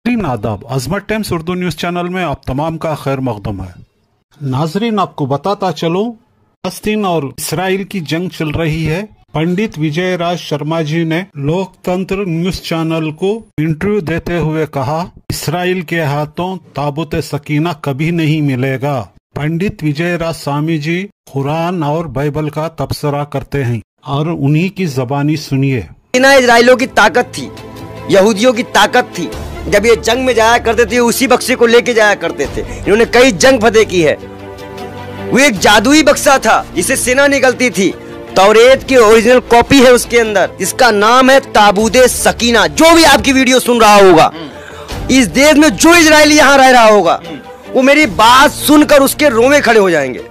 आदाब अजमत times Urdu news channel में आप तमाम का खैर मकदम है। नाजरीन, आपको बताता चलो, फलस्तीन और इसराइल की जंग चल रही है। पंडित विजय राज शर्मा जी ने लोकतंत्र न्यूज चैनल को इंटरव्यू देते हुए कहा, इसराइल के हाथों ताबूत सकीना कभी नहीं मिलेगा। पंडित विजय राज स्वामी जी कुरान और बाइबल का तबसरा करते हैं और उन्हीं की जबानी सुनिए। इजराइलों की ताकत थी, यहूदियों की ताकत थी। जब ये जंग में जाया करते थे उसी बक्से को लेके जाया करते थे। इन्होंने कई जंग फतेह की है। वो एक जादुई बक्सा था जिससे सेना निकलती थी। तौरेत की ओरिजिनल कॉपी है उसके अंदर, जिसका नाम है ताबूत सकीना। जो भी आपकी वीडियो सुन रहा होगा, इस देश में जो इजरायली यहाँ रह रहा होगा, वो मेरी बात सुनकर उसके रोंवे खड़े हो जाएंगे।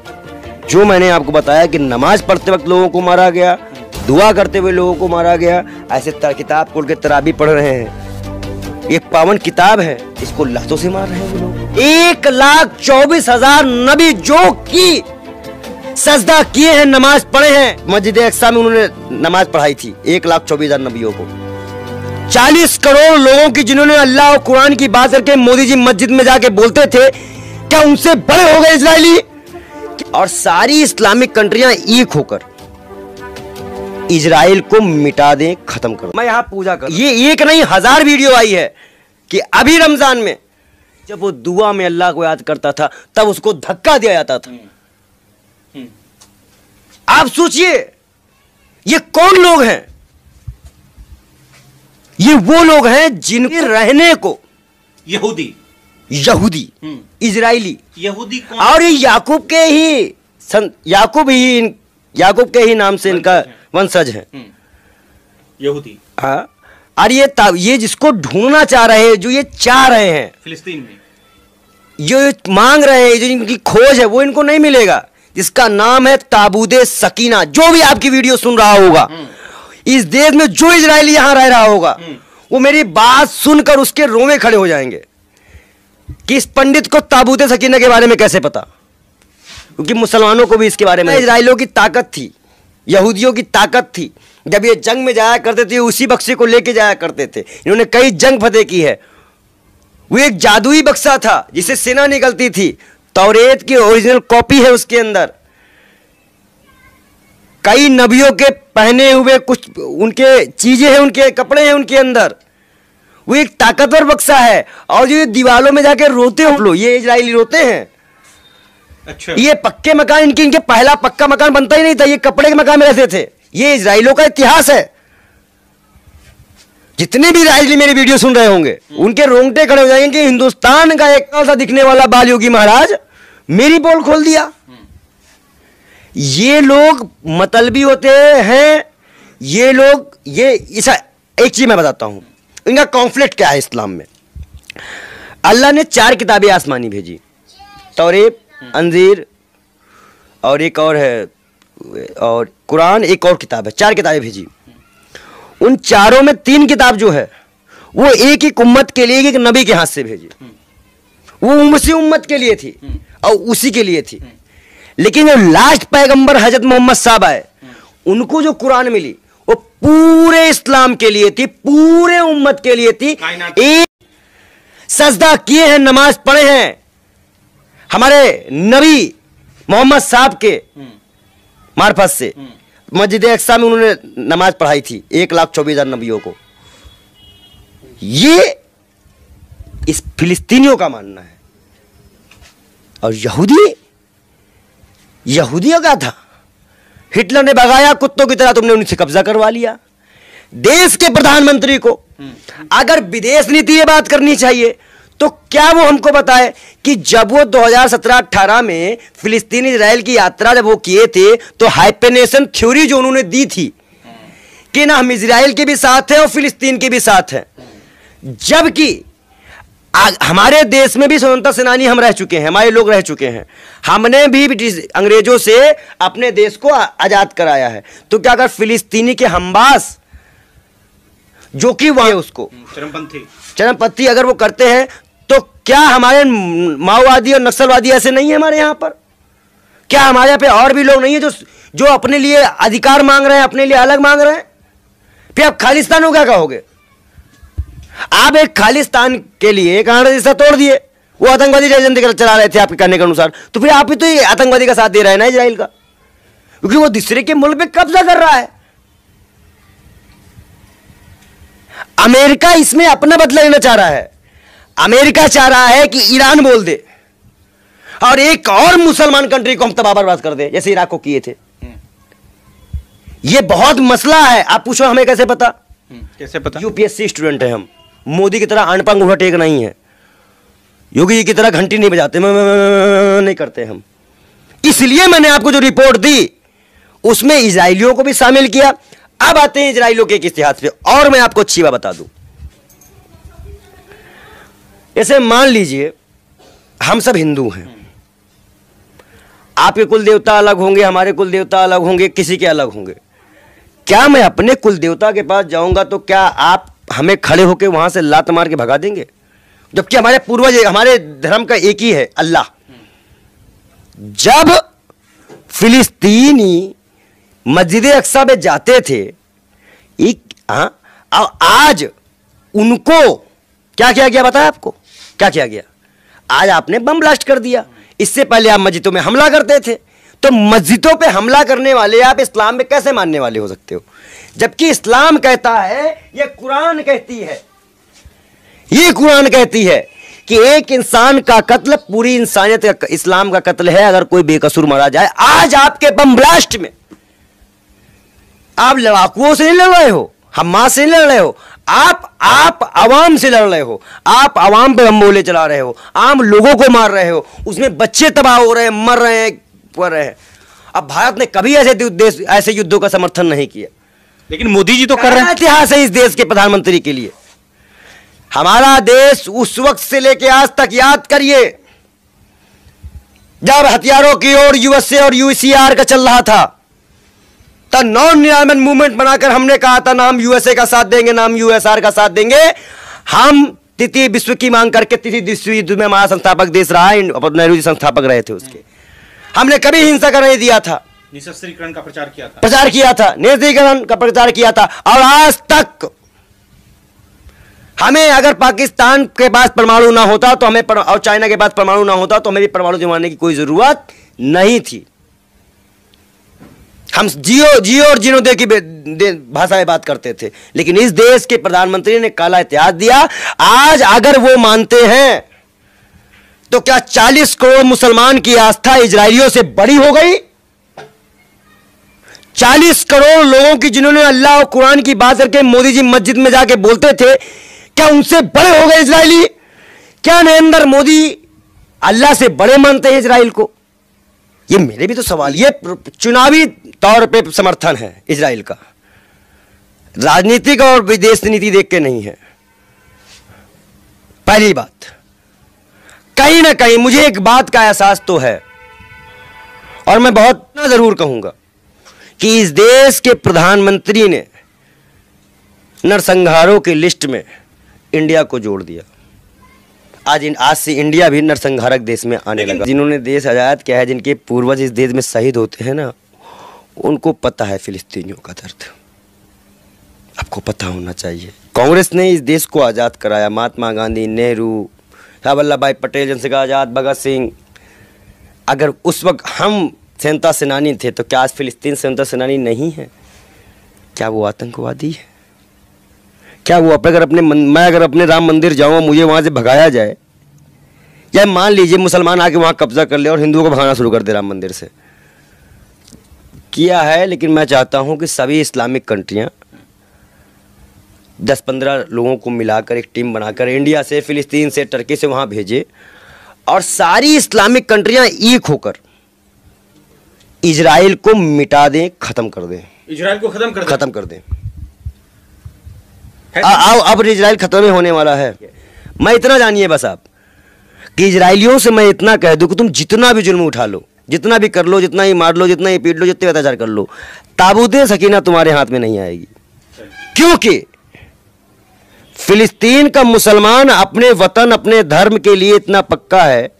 जो मैंने आपको बताया कि नमाज पढ़ते वक्त लोगों को मारा गया, दुआ करते हुए लोगों को मारा गया, ऐसे किताब खोल के तराबी पढ़ रहे हैं। एक पावन किताब है, इसको लातों से मार रहे हैं लोग। 1,24,000 नबी जो की सजदा किए हैं, नमाज पढ़े हैं। मस्जिद अक्सा में उन्होंने नमाज पढ़ाई थी 1,24,000 नबियों को। 40 करोड़ लोगों की जिन्होंने अल्लाह और कुरान की बात करके मोदी जी मस्जिद में जाके बोलते थे, क्या उनसे बड़े हो गए इजरायली? और सारी इस्लामिक कंट्रियां एक होकर इजराइल को मिटा दें, खत्म कर। मैं यहाँ पूजा कर, ये एक नहीं 1000 वीडियो आई है कि अभी रमजान में जब वो दुआ में अल्लाह को याद करता था तब उसको धक्का दिया जाता था। आप सोचिए, ये कौन लोग हैं? ये वो लोग हैं जिनके रहने को यहूदी इजराइली यहूदी कौन? और ये याकूब के ही नाम से इनका वंशज है यहूदी। हाँ, और ये जिसको ढूंढना चाह रहे हैं, जो ये चाह रहे हैं फिलिस्तीन में, जो मांग रहे हैं, जो इनकी खोज है, वो इनको नहीं मिलेगा। जिसका नाम है ताबूत सकीना। जो भी आपकी वीडियो सुन रहा होगा, इस देश में जो इजरायली यहाँ रह रहा होगा, वो मेरी बात सुनकर उसके रोंवे खड़े हो जाएंगे कि इस पंडित को ताबूत सकीना के बारे में कैसे पता, क्योंकि मुसलमानों को भी इसके बारे में। इजरायलियों की ताकत थी, यहूदियों की ताकत थी। जब ये जंग में जाया करते थे उसी बक्से को लेके जाया करते थे। इन्होंने कई जंग फतेह की है। वो एक जादुई बक्सा था जिससे सेना निकलती थी। तौरेत की ओरिजिनल कॉपी है उसके अंदर। कई नबियों के पहने हुए कुछ उनके चीजें हैं, उनके कपड़े हैं उनके अंदर। वो एक ताकतवर बक्सा है। और जो ये दीवालों में जाके रोते हो लोग, ये इजरायली रोते हैं। अच्छा। ये पक्के मकान इनके पहला पक्का मकान बनता ही नहीं था, ये कपड़े के मकान में रहते थे। ये इजराइलों का इतिहास है। जितने भी इजरायली मेरी वीडियो सुन रहे होंगे, उनके रोंगटे खड़े हो जाएंगे कि हिंदुस्तान का एक सा दिखने वाला बाल योगी महाराज मेरी पोल खोल दिया। ये लोग मतलबी होते हैं। ये लोग एक चीज मैं बताता हूं, इनका कॉन्फ्लिक्ट क्या है इस्लाम में। अल्लाह ने 4 किताबें आसमानी भेजी, तौरेत, अंजीर और एक और है, और कुरान, एक और किताब है। 4 किताबें भेजी। उन चारों में 3 किताब जो है वो एक ही उम्मत के लिए, एक नबी के हाथ से भेजी। वो उसी उम्मत के लिए थी और उसी के लिए थी। लेकिन जो लास्ट पैगंबर हजरत मोहम्मद साहब आए, उनको जो कुरान मिली वो पूरे इस्लाम के लिए थी, पूरे उम्मत के लिए थी। एक सजदा किए हैं, नमाज पढ़े हैं हमारे नबी मोहम्मद साहब के मार्फत से। मस्जिद अक्सा में उन्होंने नमाज पढ़ाई थी 1,24,000 नबियों को। ये इस फिलिस्तीनियों का मानना है। और यहूदियों का था, हिटलर ने भगाया कुत्तों की तरह, तुमने उनसे कब्जा करवा लिया। देश के प्रधानमंत्री को अगर विदेश नीति ये बात करनी चाहिए तो क्या वो हमको बताए कि जब वो 2017-18 में फिलिस्तीन इजराइल की यात्रा जब वो किए थे, तो हाइपेनेशन थ्योरी जो उन्होंने दी थी कि ना हम इजराइल के भी साथ हैं और फिलिस्तीन के भी साथ हैं, जबकि हमारे देश में भी स्वतंत्रता सेनानी हम रह चुके हैं, हमारे लोग रह चुके हैं। हमने भी ब्रिटिश अंग्रेजों से अपने देश को आजाद कराया है। तो क्या अगर फिलिस्तीनी के हमबास जो कि वहां उसको चरमपंथी अगर वो करते हैं, तो क्या हमारे माओवादी और नक्सलवादी ऐसे नहीं है हमारे यहां पर? क्या हमारे यहाँ पे और भी लोग नहीं है जो अपने लिए अधिकार मांग रहे हैं, अपने लिए अलग मांग रहे हैं? फिर आप खालिस्तान को क्या कहोगे? आप एक खालिस्तान के लिए कांग्रेस रिश्ता तोड़ दिए, वो आतंकवादी एजेंडे चला रहे थे आपके कहने के अनुसार, तो फिर आप भी तो ये आतंकवादी का साथ दे रहे हैं ना इजराइल का, क्योंकि वो दूसरे के मुल्क पे कब्जा कर रहा है। अमेरिका इसमें अपना बदला लेना चाह रहा है। अमेरिका चाह रहा है कि ईरान बोल दे और एक और मुसलमान कंट्री को हम तबाह बर्बाद कर दे, जैसे इराक को किए थे। ये बहुत मसला है। आप पूछो हमें कैसे पता? कैसे पता? यूपीएससी स्टूडेंट है हम, मोदी की तरह अनपंग हुआ टेक नहीं है, योगी जी की तरह घंटी नहीं बजाते, नहीं करते हम। इसलिए मैंने आपको जो रिपोर्ट दी उसमें इजराइलियों को भी शामिल किया। अब आते हैं इजराइलियों के एक इतिहास पे, और मैं आपको अच्छी बात बता दूं। ऐसे मान लीजिए हम सब हिंदू हैं, आपके कुल देवता अलग होंगे, हमारे कुल देवता अलग होंगे, किसी के अलग होंगे। क्या मैं अपने कुल देवता के पास जाऊंगा तो क्या आप हमें खड़े होकर वहां से लात मार के भगा देंगे? जबकि हमारे पूर्वज, हमारे धर्म का एक ही है, अल्लाह। जब फिलिस्तीनी मस्जिद अक्सा में जाते थे, आज उनको क्या किया गया बताया आपको? क्या किया गया? आज आपने बम ब्लास्ट कर दिया। इससे पहले आप मस्जिदों में हमला करते थे। तो मस्जिदों पे हमला करने वाले आप इस्लाम में कैसे मानने वाले हो सकते हो? जबकि इस्लाम कहता है, ये कुरान कहती है, ये कुरान कहती है कि एक इंसान का कत्ल पूरी इंसानियत का, इस्लाम का कत्ल है अगर कोई बेकसूर मारा जाए। आज आपके बम ब्लास्ट में आप लड़ाकुओं से नहीं लड़ रहे हो, हमास से नहीं लड़ रहे हो, आप आवाम से लड़ रहे हो। आप आवाम पे बम गोले चला रहे हो, आम लोगों को मार रहे हो, उसमें बच्चे तबाह हो रहे हैं, मर रहे हैं, पड़ रहे हैं। अब भारत ने कभी ऐसे युद्धों का समर्थन नहीं किया, लेकिन मोदी जी तो कर रहे हैं। इतिहास है इस देश के प्रधानमंत्री के लिए। हमारा देश उस वक्त से लेकर आज तक, याद करिए, जब हथियारों की ओर यूएसए और यूसीआर का चल रहा था, तब नॉन एलाइनमेंट मूवमेंट बनाकर हमने कहा था नाम यूएसए का साथ देंगे, नाम यूएसआर का साथ देंगे। हम तृतीय विश्व की मांग करके तृतीय विश्व युद्ध में हमारा संस्थापक देश रहा है, नेहरू जी संस्थापक रहे थे उसके। हमने कभी हिंसा का नहीं दिया था, निशस्त्रीकरण का प्रचार किया था, निशस्त्रीकरण का प्रचार किया था। और आज तक हमें, अगर पाकिस्तान के पास परमाणु ना होता तो हमें, और चाइना के पास परमाणु ना होता तो हमें भी परमाणु जमाने की कोई जरूरत नहीं थी। हम जियो और जीनो दे की भाषा में बात करते थे, लेकिन इस देश के प्रधानमंत्री ने काला इतिहास दिया। आज अगर वो मानते हैं तो क्या 40 करोड़ मुसलमान की आस्था इजरायलियों से बड़ी हो गई? 40 करोड़ लोगों की, जिन्होंने अल्लाह और कुरान की बात करके मोदी जी मस्जिद में जाके बोलते थे, क्या उनसे बड़े हो गए इजरायली? क्या नरेंद्र मोदी अल्लाह से बड़े मानते हैं इजराइल को? ये मेरे भी तो सवाल। ये चुनावी तौर पे समर्थन है इजराइल का, राजनीतिक और विदेश नीति देख के नहीं है। पहली बात, कहीं ना कहीं मुझे एक बात का एहसास तो है, और मैं बहुत जरूर कहूंगा कि इस देश के प्रधानमंत्री ने नरसंहारों की लिस्ट में इंडिया को जोड़ दिया। आज से इंडिया भी नरसंहारक देश में आने लगा। जिन्होंने देश आजाद किया है, जिनके पूर्वज इस देश में शहीद होते हैं ना, उनको पता है फिलिस्तीनियों का दर्द। आपको पता होना चाहिए। कांग्रेस ने इस देश को आज़ाद कराया। महात्मा गांधी, नेहरू, सरदार वल्लभ भाई पटेल, चंद्रशेखर आजाद, भगत सिंह। अगर उस वक्त हम स्वतंत्रता सेनानी थे तो क्या आज फिलिस्तीन स्वतंत्रता सेनानी नहीं है? क्या वो आतंकवादी है? क्या वो मैं अगर अपने राम मंदिर जाऊँ, मुझे वहाँ से भगाया जाए, या मान लीजिए मुसलमान आके वहाँ कब्जा कर ले और हिंदुओं को भगाना शुरू कर दे राम मंदिर से, किया है। लेकिन मैं चाहता हूँ कि सभी इस्लामिक कंट्रियाँ 10-15 लोगों को मिलाकर एक टीम बनाकर इंडिया से, फिलिस्तीन से, टर्की से वहाँ भेजे, और सारी इस्लामिक कंट्रियाँ एक होकर इजराइल को मिटा दें, खत्म कर दें। इजराइल को खत्म कर दें। अब इजराइल खत्म होने वाला है। मैं इतना जानिए बस आप, कि इजराइलियों से मैं इतना कह दूं कि तुम जितना भी जुल्म उठा लो, जितना भी कर लो, जितना ही मार लो, जितना ही पीट लो, जितने अत्याचार कर लो, ताबूते सकीना तुम्हारे हाथ में नहीं आएगी। क्योंकि फिलिस्तीन का मुसलमान अपने वतन, अपने धर्म के लिए इतना पक्का है।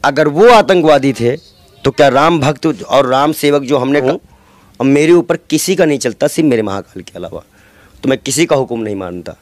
अगर वो आतंकवादी थे तो क्या राम भक्त और राम सेवक जो हमने कहा, अब मेरे ऊपर किसी का नहीं चलता, सिर्फ मेरे महाकाल के अलावा, तो मैं किसी का हुक्म नहीं मानता।